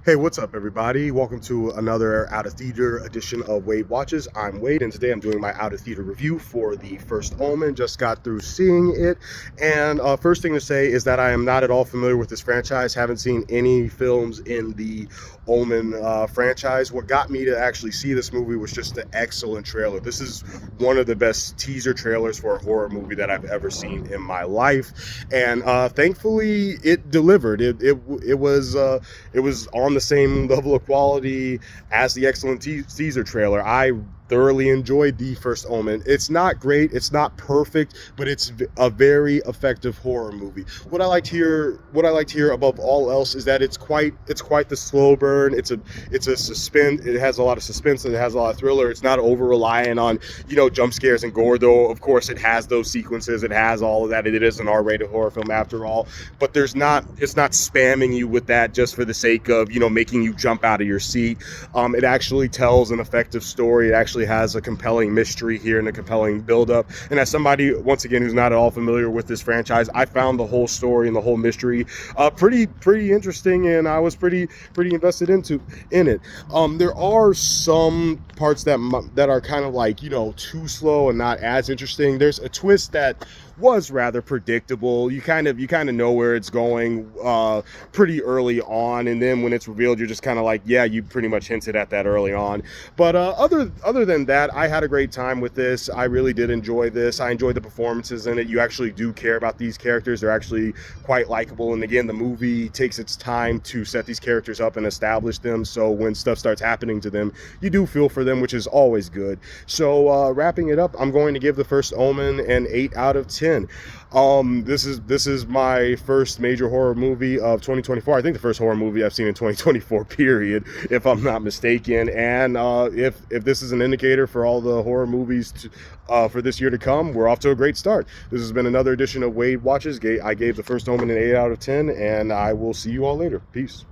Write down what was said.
Hey, what's up, everybody? Welcome to another out of theater edition of Wade Watches. I'm Wade, and today I'm doing my out of theater review for The First Omen. Just got through seeing it, and first thing to say is that I am not at all familiar with this franchise. Haven't seen any films in the Omen franchise. What got me to actually see this movie was just the excellent trailer. This is one of the best teaser trailers for a horror movie that I've ever seen in my life, and thankfully it delivered. It was on the same level of quality as the excellent teaser trailer. I thoroughly enjoyed The First Omen. It's not great, it's not perfect, but it's a very effective horror movie. What I liked here above all else is that it's quite the slow burn. It's a suspense. It has a lot of suspense and it has a lot of thriller. It's not over reliant on jump scares and gore, though of course it has those sequences. It has all of that. It is an R-rated horror film after all, but it's not spamming you with that just for the sake of making you jump out of your seat. It actually tells an effective story. It actually has a compelling mystery here and a compelling build-up. And as somebody, once again, who's not at all familiar with this franchise, I found the whole story and the whole mystery pretty interesting, and I was pretty invested in it. There are some parts that are kind of like too slow and not as interesting. There's a twist that was rather predictable. You kind of know where it's going pretty early on, and then when it's revealed, you're just kind of like, yeah, you pretty much hinted at that early on. But other than that, I had a great time with this. I really did enjoy this. I enjoyed the performances in it. You actually do care about these characters. They're actually quite likable, and again, the movie takes its time to set these characters up and establish them, so when stuff starts happening to them, you do feel for them, which is always good. So wrapping it up, I'm going to give The First Omen an 8 out of 10. This is my first major horror movie of 2024. I think the first horror movie I've seen in 2024, period, if I'm not mistaken. And if this is an indicator for all the horror movies for this year to come, we're off to a great start. This has been another edition of Wade Watches. I gave The First Omen an 8 out of 10, and I will see you all later. Peace.